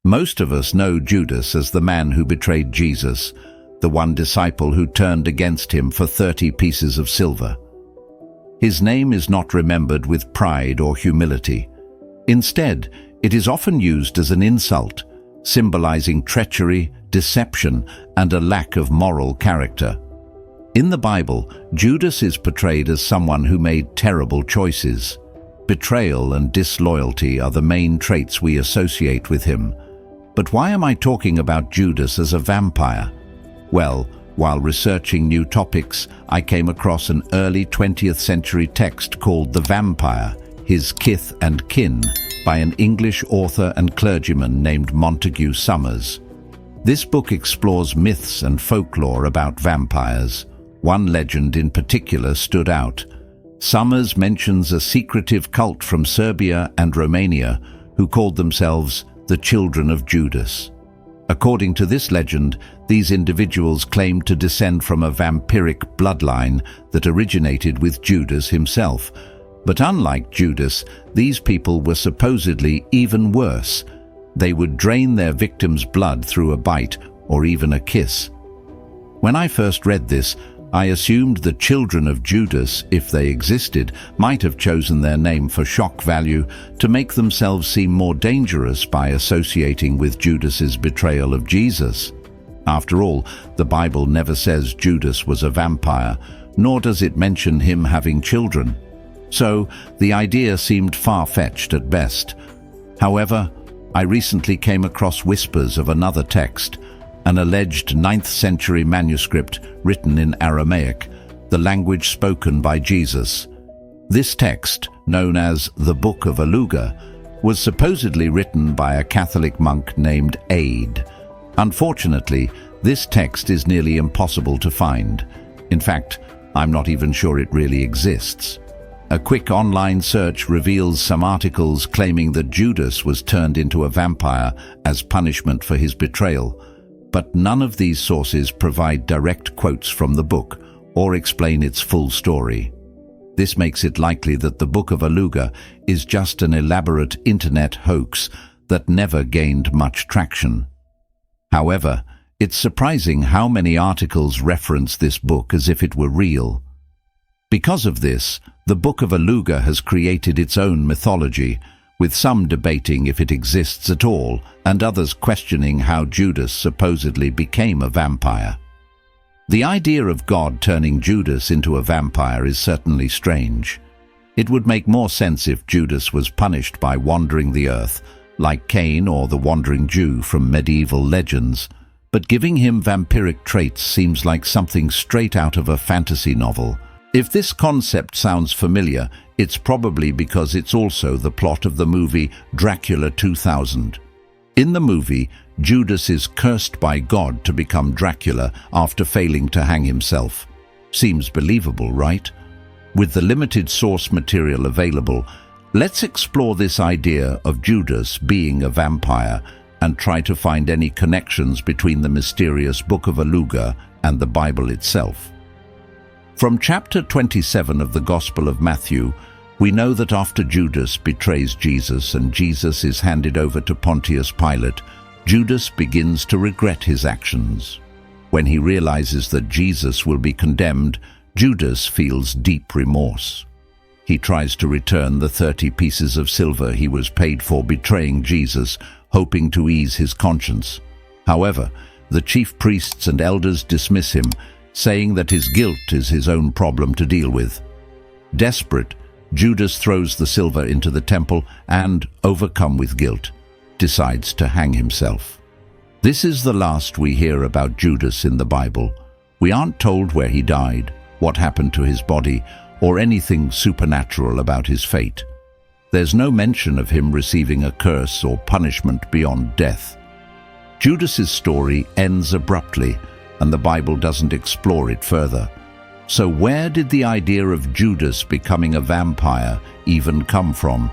Most of us know Judas as the man who betrayed Jesus, the one disciple who turned against him for 30 pieces of silver. His name is not remembered with pride or humility. Instead, it is often used as an insult, symbolizing treachery, deception, and a lack of moral character. In the Bible, Judas is portrayed as someone who made terrible choices. Betrayal and disloyalty are the main traits we associate with him. But why am I talking about Judas as a vampire? Well, while researching new topics, I came across an early 20th century text called The Vampire, His Kith and Kin, by an English author and clergyman named Montague Summers. This book explores myths and folklore about vampires. One legend in particular stood out. Summers mentions a secretive cult from Serbia and Romania who called themselves the Children of Judas. According to this legend, these individuals claimed to descend from a vampiric bloodline that originated with Judas himself. But unlike Judas, these people were supposedly even worse. They would drain their victim's blood through a bite or even a kiss. When I first read this, I assumed the Children of Judas, if they existed, might have chosen their name for shock value to make themselves seem more dangerous by associating with Judas's betrayal of Jesus. After all, the Bible never says Judas was a vampire, nor does it mention him having children. So, the idea seemed far-fetched at best. However, I recently came across whispers of another text, an alleged 9th century manuscript written in Aramaic, the language spoken by Jesus. This text, known as the Book of Aluga, was supposedly written by a Catholic monk named Aid. Unfortunately, this text is nearly impossible to find. In fact, I'm not even sure it really exists. A quick online search reveals some articles claiming that Judas was turned into a vampire as punishment for his betrayal. But none of these sources provide direct quotes from the book or explain its full story. This makes it likely that the Book of Aluga is just an elaborate internet hoax that never gained much traction. However, it's surprising how many articles reference this book as if it were real. Because of this, the Book of Aluga has created its own mythology, with some debating if it exists at all and others questioning how Judas supposedly became a vampire. The idea of God turning Judas into a vampire is certainly strange. It would make more sense if Judas was punished by wandering the earth, like Cain or the wandering Jew from medieval legends, but giving him vampiric traits seems like something straight out of a fantasy novel. If this concept sounds familiar, it's probably because it's also the plot of the movie Dracula 2000. In the movie, Judas is cursed by God to become Dracula after failing to hang himself. Seems believable, right? With the limited source material available, let's explore this idea of Judas being a vampire and try to find any connections between the mysterious Book of Aluga and the Bible itself. From chapter 27 of the Gospel of Matthew, we know that after Judas betrays Jesus and Jesus is handed over to Pontius Pilate, Judas begins to regret his actions. When he realizes that Jesus will be condemned, Judas feels deep remorse. He tries to return the 30 pieces of silver he was paid for betraying Jesus, hoping to ease his conscience. However, the chief priests and elders dismiss him, saying that his guilt is his own problem to deal with. Desperate, Judas throws the silver into the temple and, overcome with guilt, decides to hang himself. This is the last we hear about Judas in the Bible. We aren't told where he died, what happened to his body, or anything supernatural about his fate. There's no mention of him receiving a curse or punishment beyond death. Judas's story ends abruptly, and the Bible doesn't explore it further. So where did the idea of Judas becoming a vampire even come from?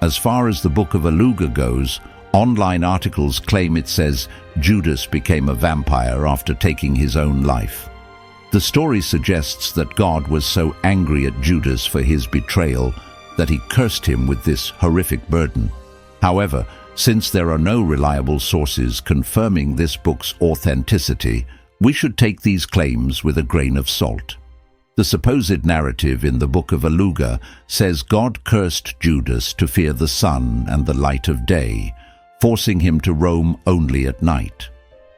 As far as the Book of Aluga goes, online articles claim it says Judas became a vampire after taking his own life. The story suggests that God was so angry at Judas for his betrayal that he cursed him with this horrific burden. However, Since there are no reliable sources confirming this book's authenticity, we should take these claims with a grain of salt. The supposed narrative in the Book of Aluga says God cursed Judas to fear the sun and the light of day, forcing him to roam only at night.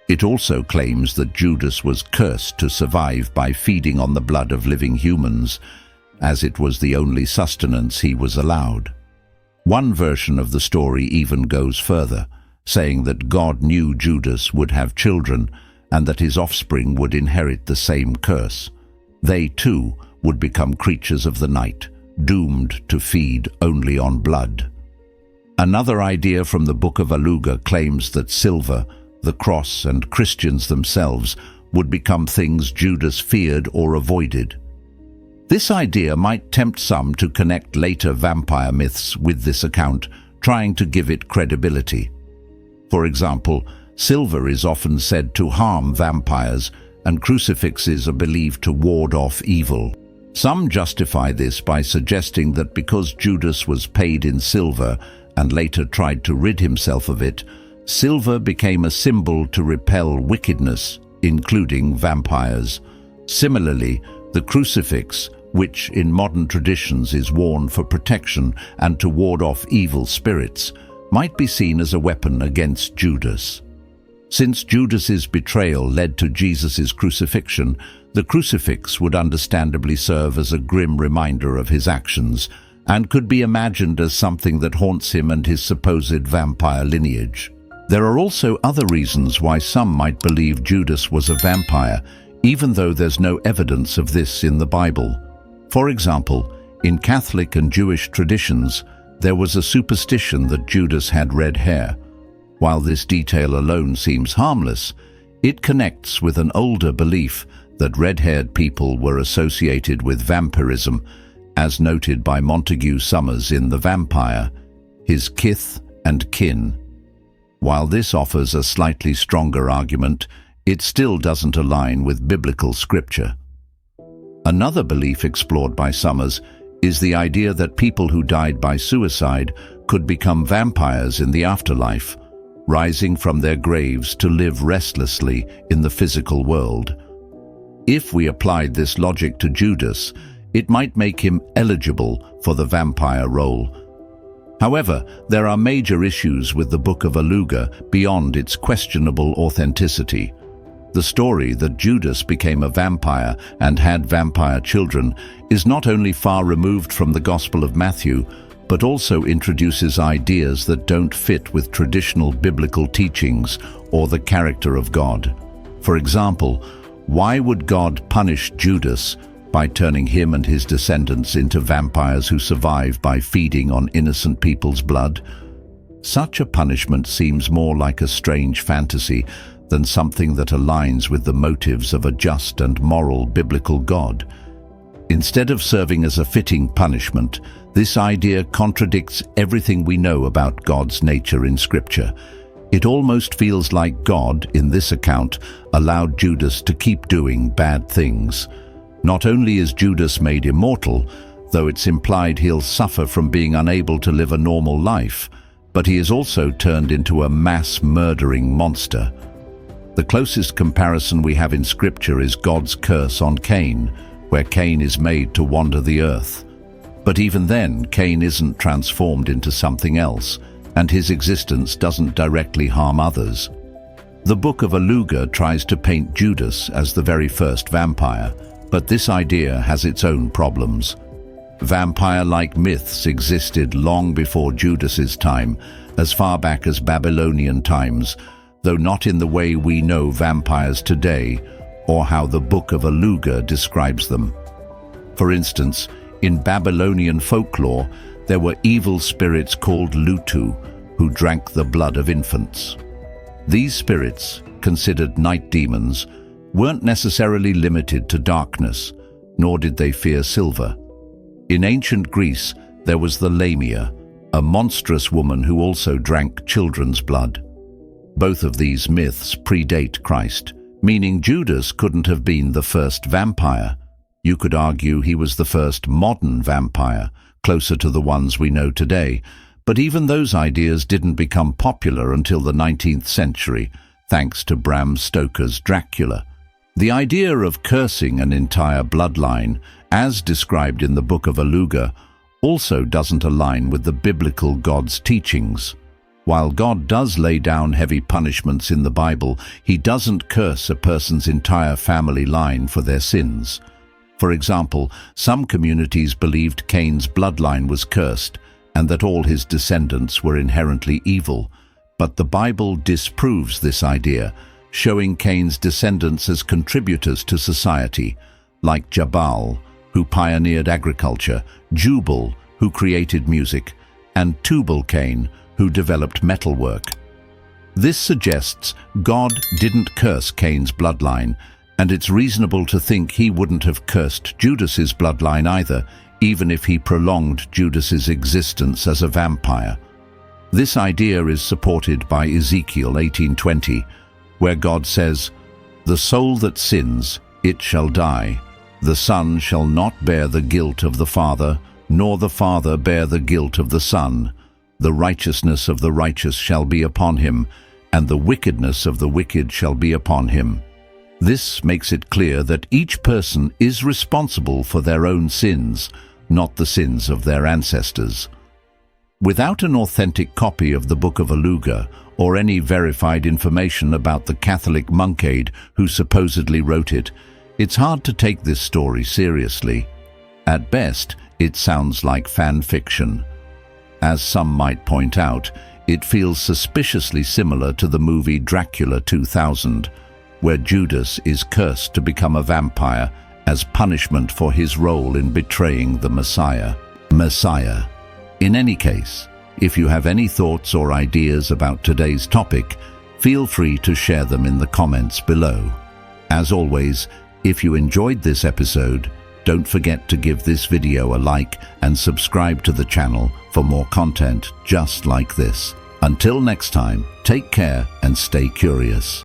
It also claims that Judas was cursed to survive by feeding on the blood of living humans, as it was the only sustenance he was allowed. One version of the story even goes further, saying that God knew Judas would have children and that his offspring would inherit the same curse. They too would become creatures of the night, doomed to feed only on blood. Another idea from the Book of Aluga claims that silver, the cross, and Christians themselves would become things Judas feared or avoided. This idea might tempt some to connect later vampire myths with this account, trying to give it credibility. For example, silver is often said to harm vampires, and crucifixes are believed to ward off evil. Some justify this by suggesting that because Judas was paid in silver and later tried to rid himself of it, silver became a symbol to repel wickedness, including vampires. Similarly, the crucifix, which in modern traditions is worn for protection and to ward off evil spirits, might be seen as a weapon against Judas. Since Judas's betrayal led to Jesus's crucifixion, the crucifix would understandably serve as a grim reminder of his actions and could be imagined as something that haunts him and his supposed vampire lineage. There are also other reasons why some might believe Judas was a vampire, even though there's no evidence of this in the Bible. For example, in Catholic and Jewish traditions, there was a superstition that Judas had red hair. While this detail alone seems harmless, it connects with an older belief that red-haired people were associated with vampirism, as noted by Montague Summers in The Vampire, his Kith and Kin. While this offers a slightly stronger argument, it still doesn't align with biblical scripture. Another belief explored by Summers is the idea that people who died by suicide could become vampires in the afterlife, rising from their graves to live restlessly in the physical world. If we applied this logic to Judas, it might make him eligible for the vampire role. However, there are major issues with the Book of Aluga beyond its questionable authenticity. The story that Judas became a vampire and had vampire children is not only far removed from the Gospel of Matthew, but also introduces ideas that don't fit with traditional biblical teachings or the character of God. For example, why would God punish Judas by turning him and his descendants into vampires who survive by feeding on innocent people's blood? Such a punishment seems more like a strange fantasy than something that aligns with the motives of a just and moral biblical God. Instead of serving as a fitting punishment, this idea contradicts everything we know about God's nature in Scripture. It almost feels like God, in this account, allowed Judas to keep doing bad things. Not only is Judas made immortal, though it's implied he'll suffer from being unable to live a normal life, but he is also turned into a mass-murdering monster. The closest comparison we have in Scripture is God's curse on Cain, where Cain is made to wander the earth. But even then, Cain isn't transformed into something else, and his existence doesn't directly harm others. The Book of Aluga tries to paint Judas as the very first vampire, but this idea has its own problems. Vampire-like myths existed long before Judas's time, as far back as Babylonian times, though not in the way we know vampires today or how the Book of Aluga describes them. For instance, in Babylonian folklore, there were evil spirits called Lutu, who drank the blood of infants. These spirits, considered night demons, weren't necessarily limited to darkness, nor did they fear silver. In ancient Greece, there was the Lamia, a monstrous woman who also drank children's blood. Both of these myths predate Christ, meaning Judas couldn't have been the first vampire. You could argue he was the first modern vampire, closer to the ones we know today, But even those ideas didn't become popular until the 19th century, thanks to Bram Stoker's Dracula. The idea of cursing an entire bloodline, as described in the Book of Aluga, also doesn't align with the biblical God's teachings. While God does lay down heavy punishments in the Bible, he doesn't curse a person's entire family line for their sins. For example, some communities believed Cain's bloodline was cursed and that all his descendants were inherently evil. But the Bible disproves this idea, showing Cain's descendants as contributors to society, like Jabal, who pioneered agriculture, Jubal, who created music, and Tubal-Cain, who developed metalwork. This suggests God didn't curse Cain's bloodline, and it's reasonable to think he wouldn't have cursed Judas's bloodline either, even if he prolonged Judas's existence as a vampire. This idea is supported by Ezekiel 18:20, where God says, "The soul that sins, it shall die. The son shall not bear the guilt of the father, nor the father bear the guilt of the son. The righteousness of the righteous shall be upon him, and the wickedness of the wicked shall be upon him." This makes it clear that each person is responsible for their own sins, not the sins of their ancestors. Without an authentic copy of the Book of Aluga, or any verified information about the Catholic monkaid who supposedly wrote it, it's hard to take this story seriously. At best, it sounds like fan fiction. As some might point out, it feels suspiciously similar to the movie Dracula 2000, where Judas is cursed to become a vampire as punishment for his role in betraying the Messiah. In any case, if you have any thoughts or ideas about today's topic, feel free to share them in the comments below. As always, if you enjoyed this episode, don't forget to give this video a like and subscribe to the channel for more content just like this. Until next time, take care and stay curious.